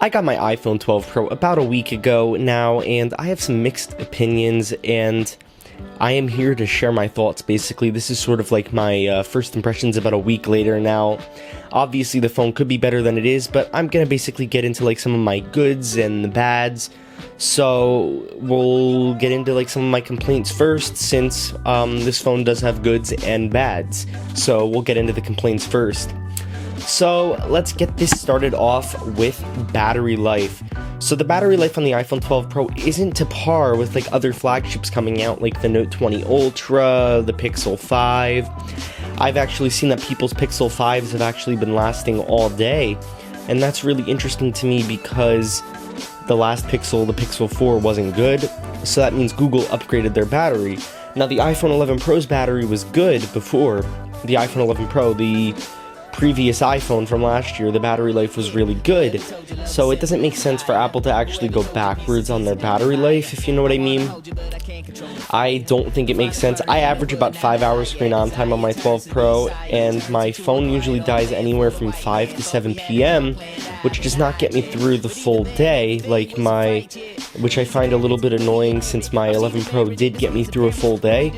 I got my iPhone 12 Pro about a week ago now, and I have some mixed opinions, and I am here to share my thoughts. Basically, this is sort of like my first impressions about a week later now. Obviously, the phone could be better than it is, but I'm gonna basically get into like some of my goods and the bads. So we'll get into like some of my complaints first, since this phone does have goods and bads. So we'll get into the complaints first. So let's get this started off with battery life. So the battery life on the iPhone 12 Pro isn't to par with like other flagships coming out, like the Note 20 Ultra, the Pixel 5. I've actually seen that people's Pixel 5s have actually been lasting all day, and that's really interesting to me because the last Pixel, the Pixel 4, wasn't good, so that means Google upgraded their battery. Now the iPhone 11 Pro's battery was good before. The iPhone 11 Pro, the previous iPhone from last year, the battery life was really good, so it doesn't make sense for Apple to actually go backwards on their battery life, if you know what I mean. I don't think it makes sense. I average about 5 hours screen on time on my 12 Pro, and my phone usually dies anywhere from 5 to 7 p.m., which does not get me through the full day, which I find a little bit annoying since my 11 Pro did get me through a full day.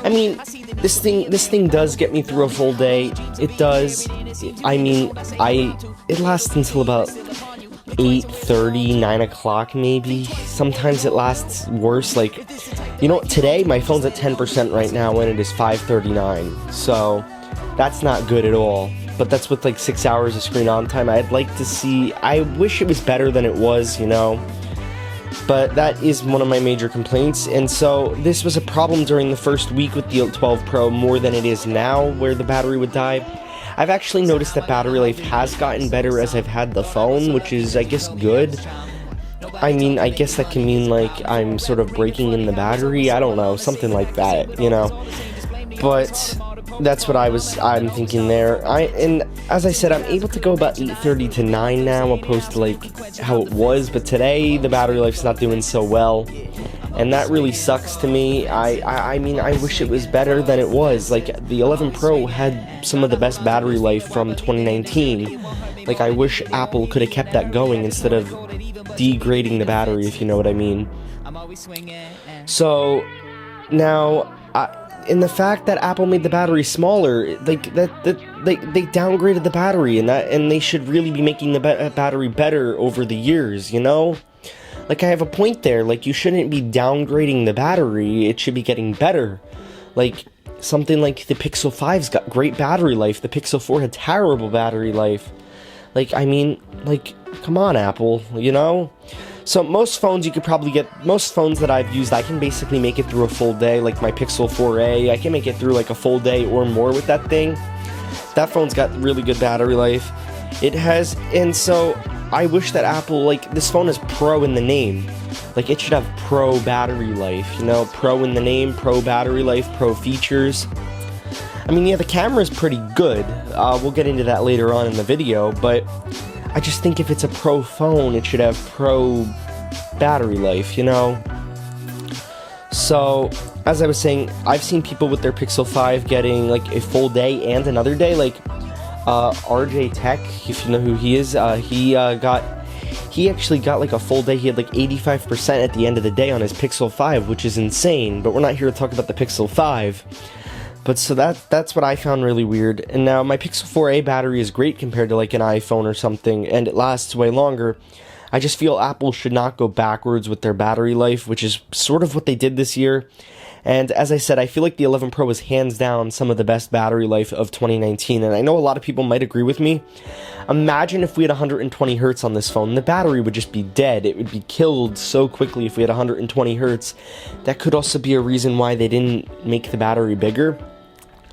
I mean, this thing does get me through a full day. It does. It lasts until about 8:30, 9 o'clock maybe. Sometimes it lasts worse. Like, you know, today my phone's at 10% right now and it is 5:39. So that's not good at all. But that's with like 6 hours of screen on time. I wish it was better than it was, you know. But that is one of my major complaints, and so this was a problem during the first week with the 12 Pro more than it is now, where the battery would die. I've actually noticed that battery life has gotten better as I've had the phone, which is, I guess, good. I mean, I guess that can mean, like, I'm sort of breaking in the battery, I don't know, something like that, you know. But that's what I'm thinking there. And as I said, I'm able to go about 8:30 to 9 now, opposed to like how it was. But today the battery life's not doing so well, and that really sucks to me. I mean, I wish it was better than it was. Like, the 11 Pro had some of the best battery life from 2019. Like, I wish Apple could have kept that going instead of degrading the battery, if you know what I mean. So now, and the fact that Apple made the battery smaller, like they downgraded the battery, and they should really be making the battery better over the years, you know? Like, I have a point there. Like, you shouldn't be downgrading the battery, it should be getting better. Like, something like the Pixel 5's got great battery life, the Pixel 4 had terrible battery life. Like, I mean, like, come on, Apple, you know? So most phones most phones that I've used, I can basically make it through a full day. Like my Pixel 4a, I can make it through like a full day or more with that thing. That phone's got really good battery life. It has, and so I wish that Apple, like, this phone is Pro in the name. Like, it should have Pro battery life, you know, Pro in the name, Pro battery life, Pro features. I mean, yeah, the camera's pretty good. We'll get into that later on in the video, but I just think if it's a Pro phone, it should have Pro battery life, you know? So, as I was saying, I've seen people with their Pixel 5 getting, like, a full day and another day, like, RJ Tech, if you know who he is, he actually got, like, a full day. He had, like, 85% at the end of the day on his Pixel 5, which is insane, but we're not here to talk about the Pixel 5. But so that's what I found really weird. And now my Pixel 4a battery is great compared to like an iPhone or something, and it lasts way longer. I just feel Apple should not go backwards with their battery life, which is sort of what they did this year. And as I said, I feel like the 11 Pro is hands down some of the best battery life of 2019, and I know a lot of people might agree with me. Imagine if we had 120 hertz on this phone, the battery would just be dead. It would be killed so quickly if we had 120 hertz. That could also be a reason why they didn't make the battery bigger.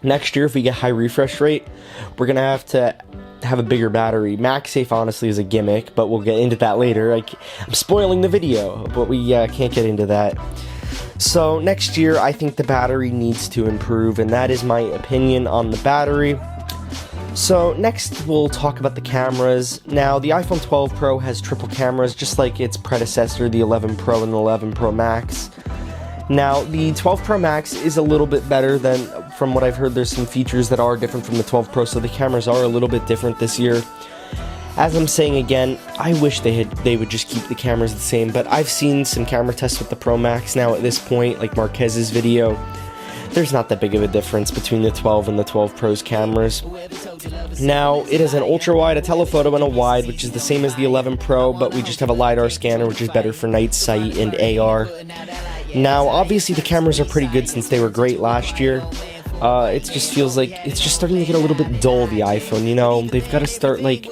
Next year, if we get high refresh rate, we're going to have a bigger battery. MagSafe, honestly, is a gimmick, but we'll get into that later. I'm spoiling the video, but we can't get into that. So next year, I think the battery needs to improve, and that is my opinion on the battery. So next, we'll talk about the cameras. Now, the iPhone 12 Pro has triple cameras, just like its predecessor, the 11 Pro and the 11 Pro Max. Now, the 12 Pro Max is a little bit better than, from what I've heard, there's some features that are different from the 12 Pro, so the cameras are a little bit different this year. As I'm saying again, I wish they would just keep the cameras the same, but I've seen some camera tests with the Pro Max now at this point, like Marquez's video. There's not that big of a difference between the 12 and the 12 Pro's cameras. Now, it is an ultra-wide, a telephoto, and a wide, which is the same as the 11 Pro, but we just have a LiDAR scanner, which is better for night sight and AR. Now, obviously, the cameras are pretty good since they were great last year. It just feels like it's just starting to get a little bit dull, the iPhone, you know? They've got to start, like,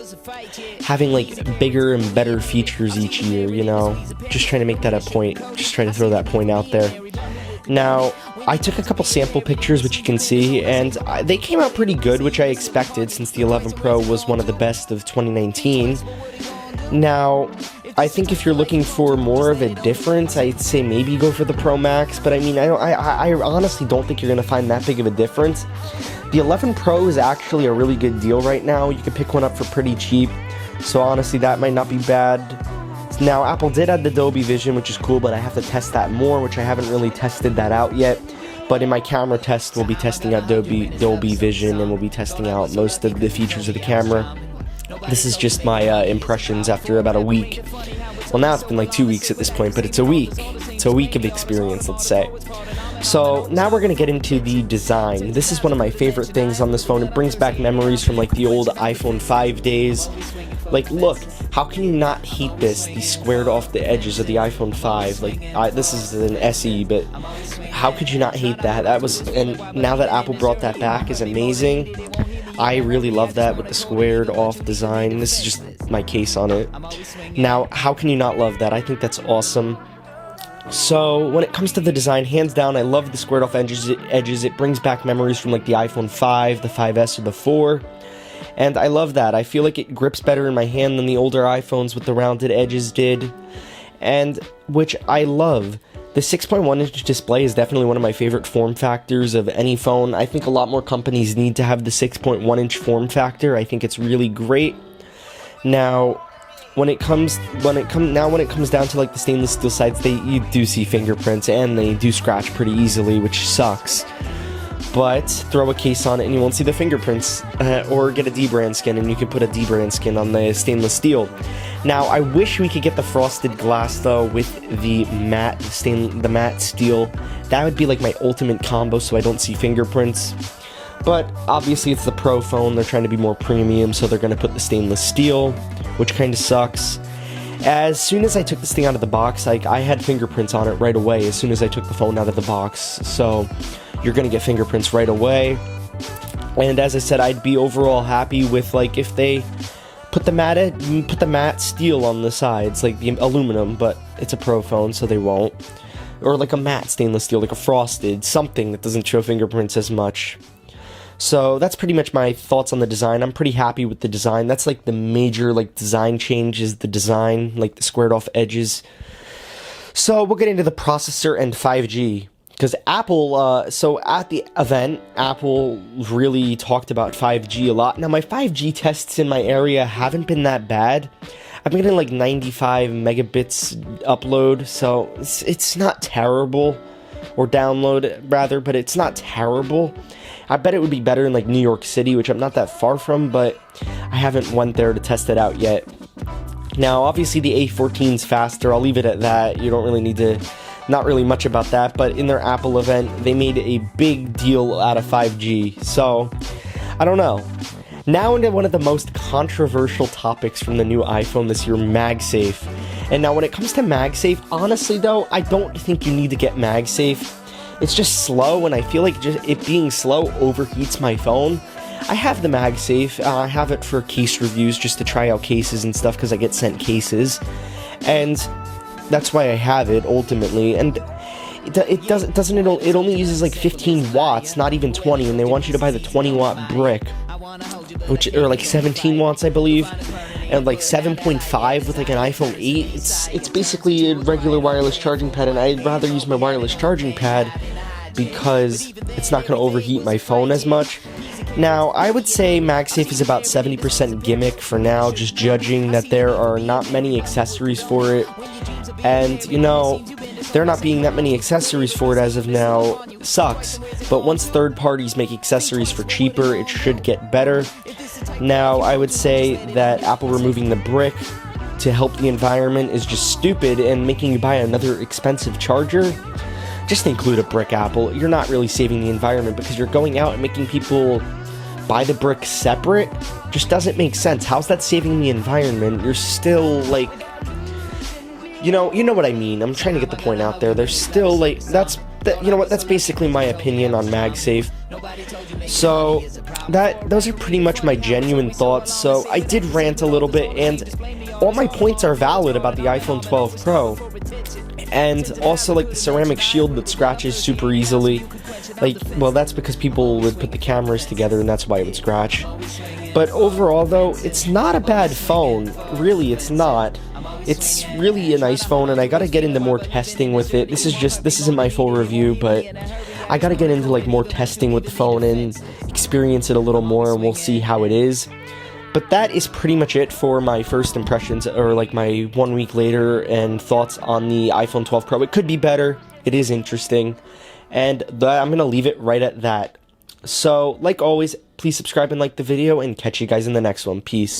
having, like, bigger and better features each year, you know? Just trying to make that a point. Just trying to throw that point out there. Now, I took a couple sample pictures, which you can see, and they came out pretty good, which I expected, since the 11 Pro was one of the best of 2019. Now, I think if you're looking for more of a difference, I'd say maybe go for the Pro Max, but I mean, I honestly don't think you're going to find that big of a difference. The 11 Pro is actually a really good deal right now. You can pick one up for pretty cheap, so honestly, that might not be bad. Now, Apple did add the Dolby Vision, which is cool, but I have to test that more, which I haven't really tested that out yet. But in my camera test, we'll be testing out Dolby Vision, and we'll be testing out most of the features of the camera. This is just my impressions after about a week. Well, now it's been like 2 weeks at this point, but it's a week. It's a week of experience, let's say. So now we're going to get into the design. This is one of my favorite things on this phone. It brings back memories from like the old iPhone 5 days. Like, look, how can you not hate this? These squared off the edges of the iPhone 5. Like, this is an SE, but how could you not hate that? And now that Apple brought that back is amazing. I really love that with the squared off design. This is just my case on it. Now, how can you not love that? I think that's awesome. So, when it comes to the design, hands down, I love the squared off edges. It brings back memories from like the iPhone 5, the 5S, or the 4. And I love that. I feel like it grips better in my hand than the older iPhones with the rounded edges did. And, which I love. The 6.1-inch display is definitely one of my favorite form factors of any phone. I think a lot more companies need to have the 6.1-inch form factor. I think it's really great. Now, when it comes down to like the stainless steel sides, you do see fingerprints and they do scratch pretty easily, which sucks. But throw a case on it and you won't see the fingerprints, or get a D-brand skin and you can put a D-brand skin on the stainless steel. Now, I wish we could get the frosted glass though with the matte steel. That would be like my ultimate combo, so I don't see fingerprints. But obviously it's the Pro phone, they're trying to be more premium, so they're going to put the stainless steel, which kind of sucks. As soon as I took this thing out of the box, I had fingerprints on it right away as soon as I took the phone out of the box, so you're going to get fingerprints right away. And as I said, I'd be overall happy with, like, if they put the matte steel on the sides, like the aluminum, but it's a Pro phone, so they won't. Or like a matte stainless steel, like a frosted, something that doesn't show fingerprints as much. So that's pretty much my thoughts on the design. I'm pretty happy with the design. That's like the major like design change is the design, like the squared off edges. So we'll get into the processor and 5G. Because Apple, so at the event, Apple really talked about 5G a lot. Now, my 5G tests in my area haven't been that bad. I've been getting like 95 megabits upload, so it's not terrible. Or download, rather, but it's not terrible. I bet it would be better in like New York City, which I'm not that far from, but I haven't went there to test it out yet. Now, obviously the A14's faster. I'll leave it at that. You don't really need to... Not really much about that, but in their Apple event, they made a big deal out of 5G, so, I don't know. Now into one of the most controversial topics from the new iPhone this year, MagSafe. And now when it comes to MagSafe, honestly though, I don't think you need to get MagSafe. It's just slow, and I feel like just it being slow overheats my phone. I have the MagSafe, I have it for case reviews, just to try out cases and stuff, because I get sent cases. And that's why I have it, ultimately, and it only uses like 15 watts, not even 20, and they want you to buy the 20-watt brick, or like 17 watts, I believe, and like 7.5 with like an iPhone 8, it's basically a regular wireless charging pad, and I'd rather use my wireless charging pad, because it's not going to overheat my phone as much. Now, I would say MagSafe is about 70% gimmick for now, just judging that there are not many accessories for it. And, you know, there not being that many accessories for it as of now sucks. But once third parties make accessories for cheaper, it should get better. Now, I would say that Apple removing the brick to help the environment is just stupid, and making you buy another expensive charger. Just include a brick, Apple. You're not really saving the environment because you're going out and making people buy the brick separate. Just doesn't make sense. How's that saving the environment? You're still like, you know what I mean. I'm trying to get the point out there. There's still like, you know what? That's basically my opinion on MagSafe. So those are pretty much my genuine thoughts. So I did rant a little bit, and all my points are valid about the iPhone 12 Pro. And also, like, the ceramic shield that scratches super easily. Like, well, that's because people would put the cameras together, and that's why it would scratch. But overall, though, it's not a bad phone. Really, it's not. It's really a nice phone, and I gotta get into more testing with it. This isn't my full review, but I gotta get into, like, more testing with the phone and experience it a little more, and we'll see how it is. But that is pretty much it for my first impressions, or like my 1 week later and thoughts on the iPhone 12 Pro. It could be better. It is interesting. And I'm going to leave it right at that. So, like always, please subscribe and like the video, and catch you guys in the next one. Peace.